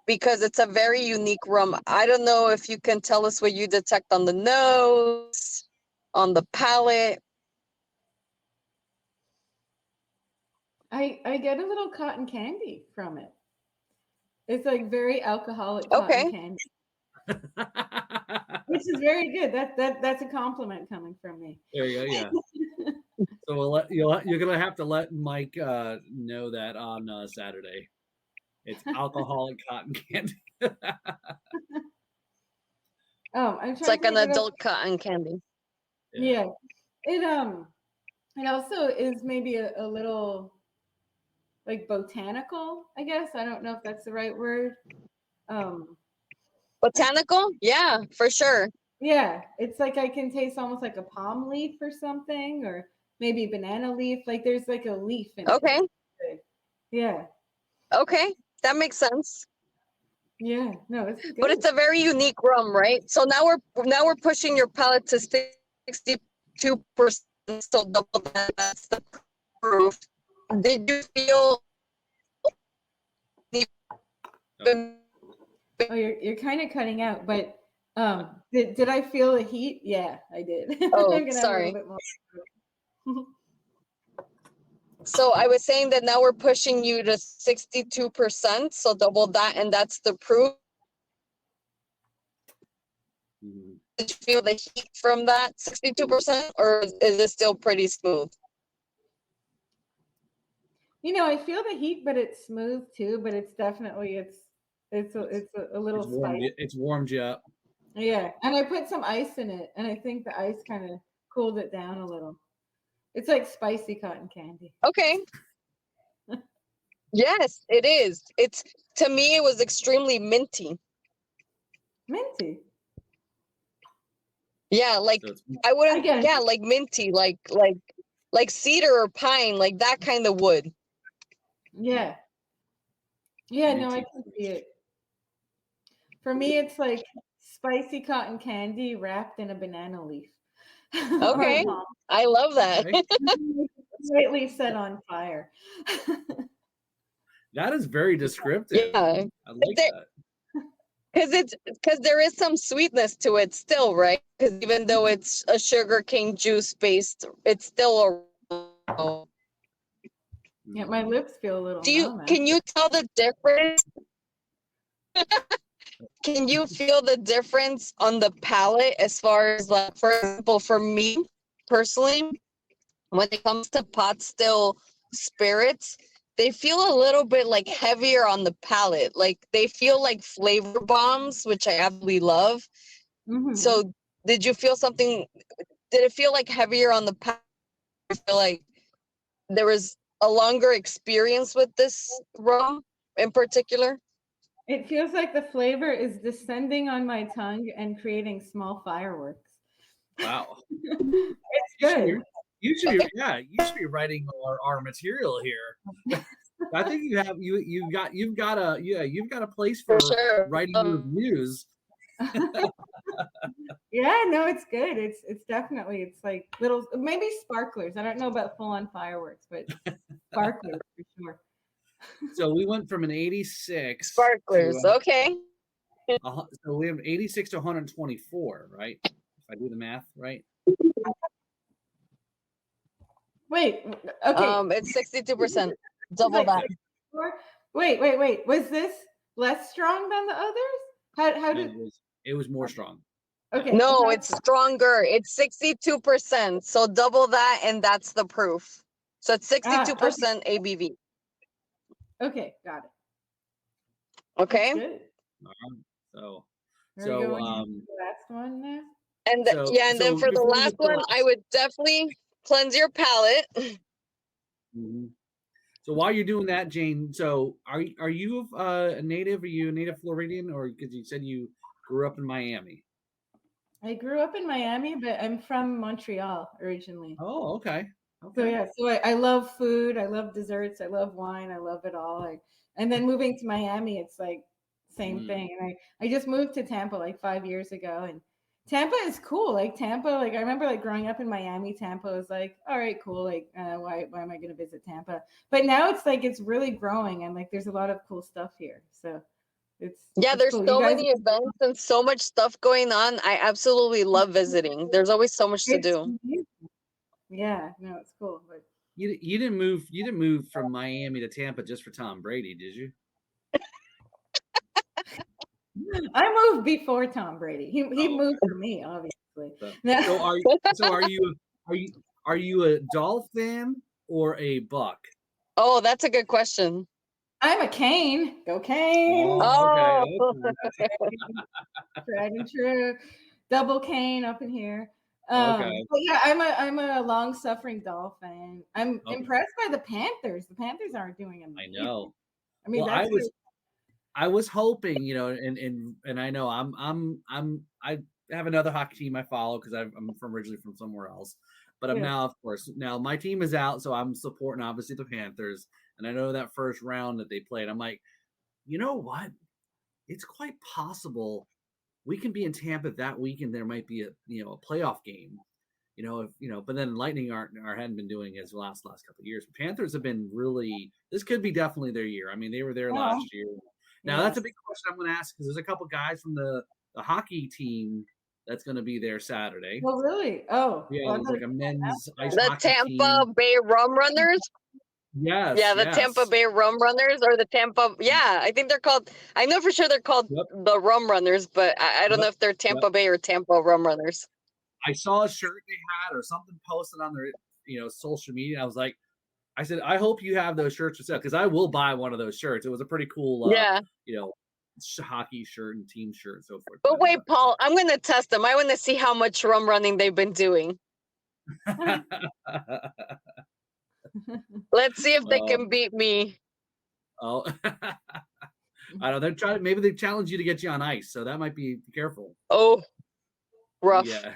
because it's a very unique rum. I don't know if you can tell us what you detect on the nose, on the palate. I get a little cotton candy from it. It's like very alcoholic cotton candy, which is very good. That's a compliment coming from me. there you go. Yeah. So you're gonna have to let Mike know that on Saturday. It's alcoholic cotton candy. It's like an adult cotton candy. Yeah. It also is maybe a little like botanical, I guess. I don't know if that's the right word. Botanical? Yeah, for sure. Yeah, it's like I can taste almost like a palm leaf or something, or maybe banana leaf. Like there's like a leaf in Okay. it. Yeah. Okay, that makes sense. Yeah, no, it's good. But it's a very unique rum, right? So now we're pushing your palate to 62%, so double that. That's the proof. Did you feel? Oh, you're kind of cutting out, but did I feel the heat? Yeah, I did. Oh, I'm gonna sorry. have a little bit more. So I was saying that now we're pushing you to 62%, so double that, and that's the proof. Did you feel the heat from that 62%, or is it still pretty smooth? You know, I feel the heat, but it's smooth too. But it's definitely it's a little spicy. It's warmed you up. Yeah, and I put some ice in it, and I think the ice kind of cooled it down a little. It's like spicy cotton candy. Okay. Yes, it is. To me, it was extremely minty. Minty. Yeah, like I wouldn't. Yeah, like minty, like cedar or pine, like that kind of wood. Yeah. Yeah, no, I can see it. For me, it's like spicy cotton candy wrapped in a banana leaf. Okay, I love that. Slightly set on fire. That is very descriptive. Yeah, I like that. Because there is some sweetness to it still, right? Because even though it's a sugarcane juice based, it's still a. Yeah, my lips feel a little. Can you tell the difference? Can you feel the difference on the palate as far as, like, for example, for me personally, when it comes to pot still spirits, they feel a little bit like heavier on the palate. Like they feel like flavor bombs, which I absolutely love. Mhm. So did you feel something? Did it feel like heavier on the palate? I feel like there was a longer experience with this rum in particular. It feels like the flavor is descending on my tongue and creating small fireworks. Wow. It's You should be, good. you should be, yeah, you should be writing our material here. I think you've got a place for For sure. writing reviews. Yeah, no, it's good. It's definitely, it's like little, maybe sparklers. I don't know about full on fireworks, but sparklers for sure. So we went from an 86 Sparklers. to Okay. so we have 86 to 124, right? If I do the math right. Wait, okay. It's 62%. Double Like that. wait. Was this less strong than the others? How did? It was more strong. Okay. No, it's stronger. It's 62%. So double that, and that's the proof. So it's 62% ABV. Okay, got it. Okay. That's good. So Are we going into the last one now? And So- and then so for the before we last get to one, I would definitely cleanse your palate. Mhm. So while you're doing that, Jane, so are you a native? Are you a native Floridian, or because you said you grew up in Miami? I grew up in Miami, but I'm from Montreal originally. Oh, okay. So yeah, so I love food, I love desserts, I love wine, I love it all. And then moving to Miami, it's like same thing. And I just moved to Tampa like 5 years ago, and Tampa is cool. Like Tampa, like I remember like growing up in Miami, Tampa was like, all right, cool. Like why am I gonna visit Tampa? But now it's like it's really growing, and like there's a lot of cool stuff here. So it's There's cool. so many events and so much stuff going on. I absolutely love visiting. There's always so much to do. amazing. Yeah, no, it's cool. But You didn't move from Miami to Tampa just for Tom Brady, did you? I moved before Tom Brady. He moved for me, obviously. So are you a Dolphin or a Buck? Oh, that's a good question. I'm a Cane. Go Cane. Oh, Okay. Tried and true. Double Cane up in here. Okay. But yeah, I'm a long suffering Dolphin. I'm Okay. impressed by the Panthers. The Panthers aren't doing amazing. I know. I mean, Well, that's I was hoping, and I know I have another hockey team I follow because I'm originally from somewhere else, but I'm now, of course, my team is out, so I'm supporting obviously the Panthers, and I know that first round that they played, I'm like, you know what? It's quite possible we can be in Tampa that week, and there might be a playoff game, but then Lightning hadn't been doing it as the last couple of years. Panthers have been really. This could be definitely their year. I mean, they were there last year. Now that's a big question I'm going to ask because there's a couple guys from the hockey team that's going to be there Saturday. Oh, really? Oh, yeah, there's like a men's ice the hockey Tampa team. Bay Rum Runners. Yes. Yeah, the Tampa Bay Rum Runners or the Tampa. Yeah, I think they're called. I know for sure they're called the Rum Runners, but I don't know if they're Tampa Bay or Tampa Rum Runners. I saw a shirt they had or something posted on their social media. I said, I hope you have those shirts for sale because I will buy one of those shirts. It was a pretty cool, hockey shirt and team shirt and so forth. But wait, Paul, I'm going to test them. I want to see how much rum running they've been doing. Let's see if they can beat me. Oh, I don't know. Maybe they challenge you to get you on ice, so that might be careful. Oh, rough. Yeah.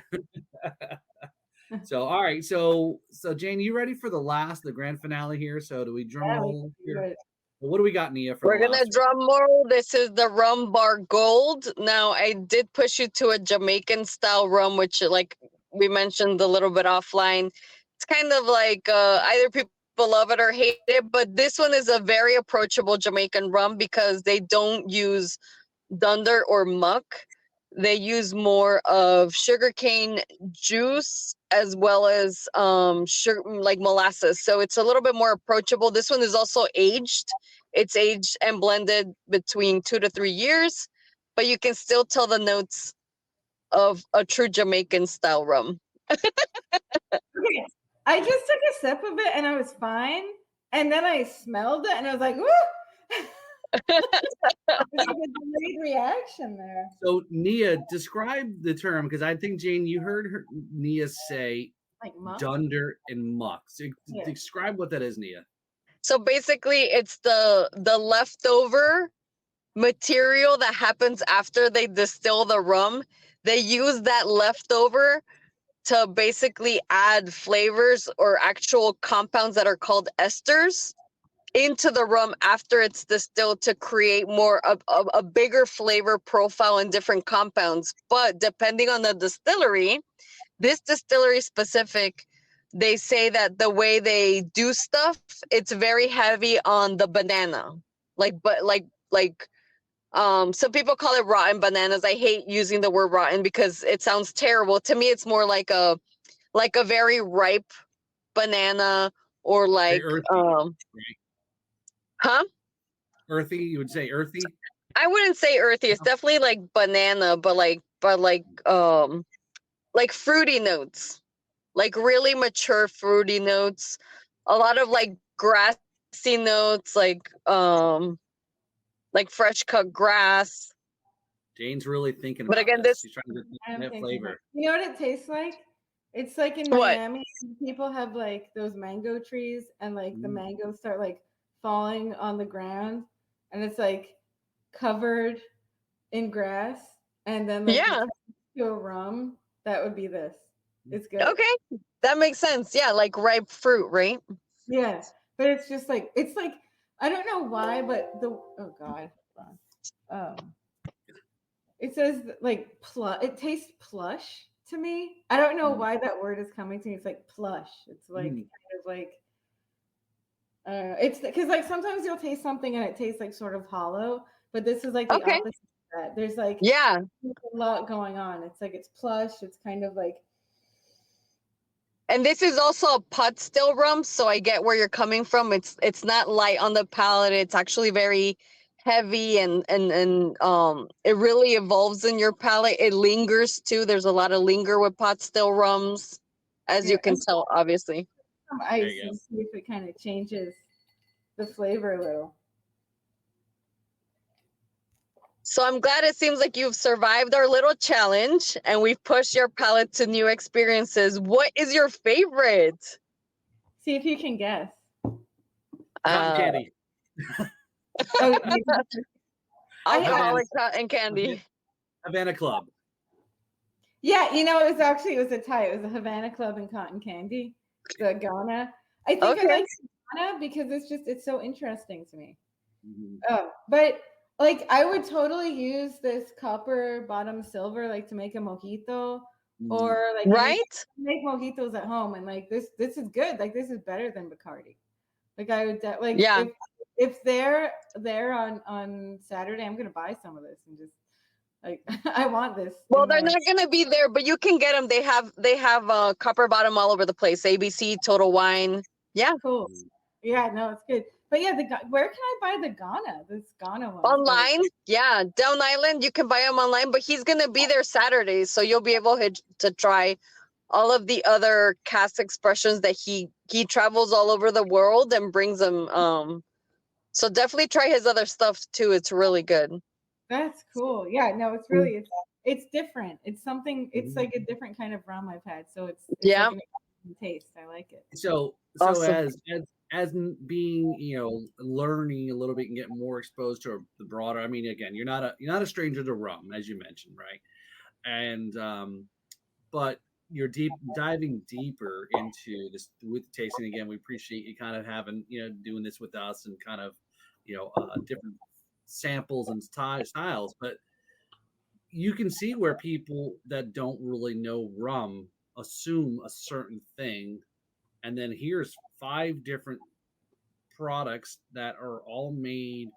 So all right, so Jane, you ready for the grand finale here? So do we drum roll here? What do we got, Nia? We're gonna drum roll. This is the Rum Bar Gold. Now I did push you to a Jamaican style rum, which, like we mentioned a little bit offline, it's kind of like either people love it or hate it. But this one is a very approachable Jamaican rum because they don't use dunder or muck. They use more of sugarcane juice as well as sugar, like molasses. So it's a little bit more approachable. This one is also aged. It's aged and blended between 2 to 3 years, but you can still tell the notes of a true Jamaican style rum. Okay. I just took a sip of it and I was fine. And then I smelled it and I was like, woo! It's like a delayed reaction there. So Nia, describe the term, because I think Jane, you heard Nia say Like muck? dunder and muck. So Yeah. describe what that is, Nia. So basically, it's the leftover material that happens after they distill the rum. They use that leftover to basically add flavors or actual compounds that are called esters into the rum after it's distilled to create more of a bigger flavor profile and different compounds. But depending on the distillery, this distillery specific, they say that the way they do stuff, it's very heavy on the banana. Some people call it rotten bananas. I hate using the word rotten because it sounds terrible. To me, it's more like a very ripe banana, or like Very earthy, right? Huh? Earthy, you would say earthy? I wouldn't say earthy. It's definitely like banana, but fruity notes. Like really mature fruity notes. A lot of like grassy notes, like fresh cut grass. Jane's really thinking But about again, this. She's trying to I'm get that thinking flavor. you know what it tastes like? It's like in What? Miami, people have like those mango trees, and like the mangoes start like falling on the ground, and it's like covered in grass, and then like Yeah. to a rum. That would be this. It's good. Okay. That makes sense. Yeah, like ripe fruit, right? Yeah, but it's just like I don't know why, but oh god, hold on. It says like it tastes plush to me. I don't know why that word is coming to me. It's like plush. It's like kind of like it's because like sometimes you'll taste something and it tastes like sort of hollow, but this is like the opposite of that. There's like a lot going on. It's like it's plush. It's kind of like. And this is also a pot still rum, so I get where you're coming from. It's not light on the palate. It's actually very heavy, and it really evolves in your palate. It lingers too. There's a lot of linger with pot still rums, as you can tell, obviously. Some ice and see if it kind of changes the flavor a little. So I'm glad it seems like you've survived our little challenge and we've pushed your palate to new experiences. What is your favorite? See if you can guess. Cotton candy. Alcoholic cotton candy. Havana Club. Yeah, it was a tie. It was a Havana Club and cotton candy. The Ghana. I think I like Ghana because it's so interesting to me. But like I would totally use this copper bottom silver like to make a mojito, or like make mojitos at home, and like this is good. Like this is better than Bacardi. Like I would if they're there on Saturday, I'm gonna buy some of this and just like I want this. Well, they're not gonna be there, but you can get them. They have copper bottom all over the place. ABC, Total Wine. Yeah. Cool. Yeah, no, it's good. But yeah, where can I buy the Ghana? This Ghana one. Online. Yeah, Down Island. You can buy them online, but he's gonna be there Saturdays, so you'll be able to try all of the other cask expressions that he travels all over the world and brings them. So definitely try his other stuff too. It's really good. That's cool. Yeah, no, it's really it's different. It's something. It's like a different kind of rum I've had. So it's like an taste. I like it. So awesome. as being learning a little bit and getting more exposed to the broader. I mean, again, you're not a stranger to rum, as you mentioned, right? And but you're diving deeper into this with the tasting. Again, we appreciate you kind of having doing this with us and kind of different samples and styles, but you can see where people that don't really know rum assume a certain thing, and then here's 5 different products that are all made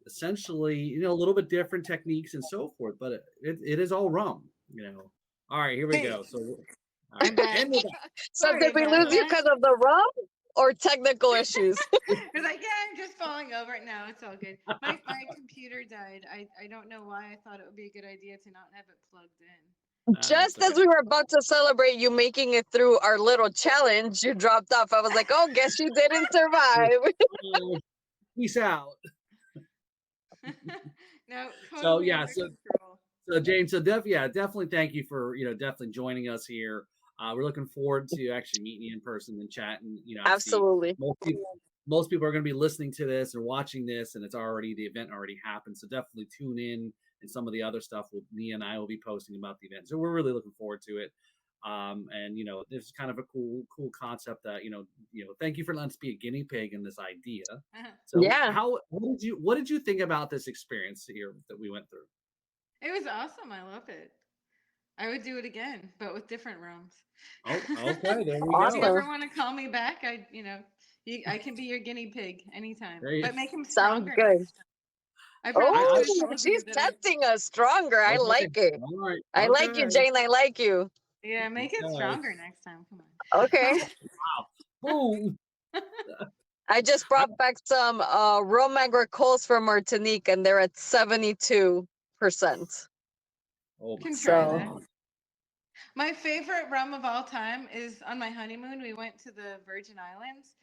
essentially a little bit different techniques and so forth, but it is all rum. All right, here we go. So I'm back. So did we lose you because of the rum or technical issues? It's like, I'm just falling over. No, it's all good. My computer died. I don't know why. I thought it would be a good idea to not have it plugged in. Just as we were about to celebrate you making it through our little challenge, you dropped off. I was like, oh, guess you didn't survive. Peace out. No, So totally yeah, under so control. Jane, so definitely thank you for definitely joining us here. We're looking forward to actually meeting you in person and chatting. Absolutely. Most people are going to be listening to this or watching this, and the event already happened. So definitely tune in, and some of the other stuff Nia and I will be posting about the event. So we're really looking forward to it. And this is kind of a cool concept that thank you for letting us be a guinea pig in this idea. So yeah, what did you think about this experience here that we went through? It was awesome. I love it. I would do it again, but with different rooms. Oh, okay. There we Awesome. If you go. ever want to call me back, I can be your guinea pig anytime. But make him Sounds stronger. good. I probably Oh, should have told you she's that testing us stronger. I like it. All right. I like you, Jane. I like you. Yeah, make it Okay. stronger next time. Come on. Okay. Boom. I just brought back some rum agricoles from Martinique, and they're at 72%. Oh, Can try that. My favorite rum of all time is on my honeymoon. We went to the Virgin Islands,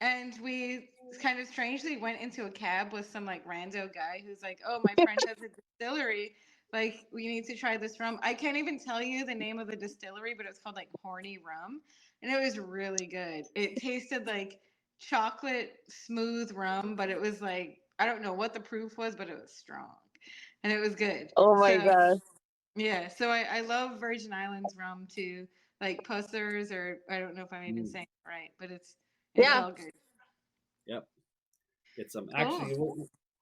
and we kind of strangely went into a cab with some like rando guy who's like, "Oh, my friend has a distillery. Like, we need to try this rum." I can't even tell you the name of the distillery, but it's called like Horny Rum, and it was really good. It tasted like chocolate smooth rum, but it was like, I don't know what the proof was, but it was strong, and it was good. Oh my God. Yeah, so I love Virgin Islands rum too, like Pussers, or I don't know if I'm even saying it right, but it's all good. Yep. Get some. Actually,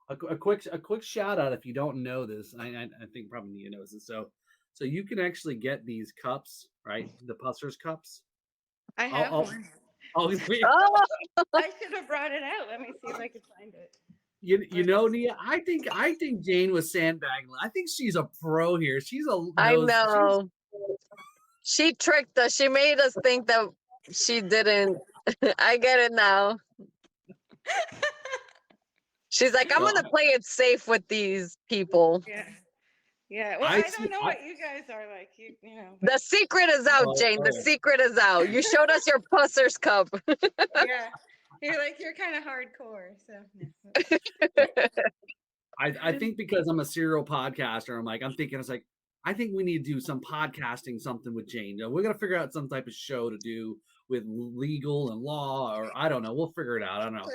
a quick shout out if you don't know this. I think probably Nia knows this. So you can actually get these cups, right? The Pussers cups. I have one. Oh. I should have brought it out. Let me see if I can find it. Nia, I think Jane was sandbagging. I think she's a pro here. I know. She tricked us. She made us think that she didn't. I get it now. She's like, I'm going to play it safe with these people. Yeah. Well, I don't know what you guys are like. You know. The secret is out, Jane. The secret is out. You showed us your Pussers cup. Yeah. You're kind of hardcore. So. I think because I'm a serial podcaster, I think we need to do some podcasting something with Jane. We're gonna figure out some type of show to do with legal and law, or I don't know. We'll figure it out. I don't know.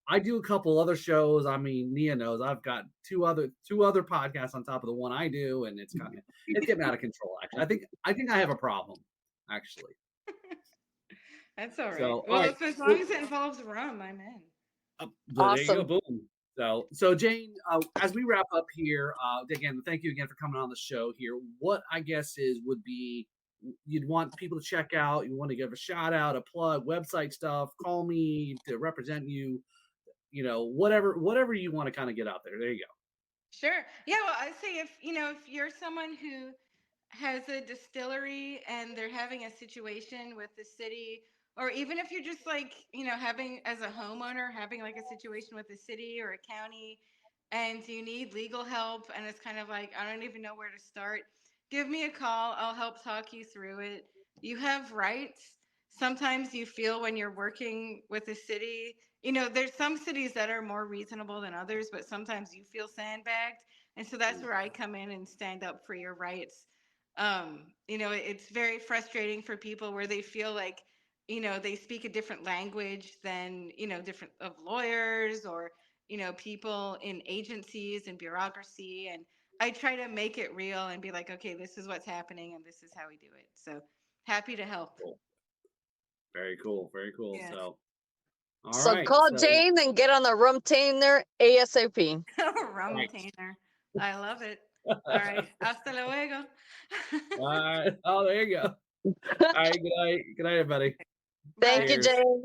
I do a couple other shows. I mean, Nia knows I've got two other podcasts on top of the one I do, and it's getting out of control. Actually, I think I have a problem. Actually, that's all right. So, well, as long as it involves rum, I'm in. There you go, boom. So Jane, as we wrap up here, again, thank you again for coming on the show here. What I guess would be you'd want people to check out, you want to give a shout out, a plug, website stuff, call me to represent you, whatever you want to kind of get out there. There you go. Sure. Yeah. Well, I say if you're someone who has a distillery and they're having a situation with the city, or even if you're just like, having as a homeowner, having like a situation with the city or a county and you need legal help and it's kind of like, I don't even know where to start, give me a call. I'll help talk you through it. You have rights. Sometimes you feel when you're working with the city, there's some cities that are more reasonable than others, but sometimes you feel sandbagged. And so that's where I come in and stand up for your rights. It's very frustrating for people where they feel like, they speak a different language than, different of lawyers or, people in agencies and bureaucracy. And I try to make it real and be like, okay, this is what's happening and this is how we do it. So happy to help. Cool. Very cool. Very cool. Yeah. So, Call Jane and get on the Rumtainer ASAP. Rumtainer. I love it. All right. Hasta luego. All right. Oh, there you go. All right. Good night. Good night, everybody. Thank you, Jane.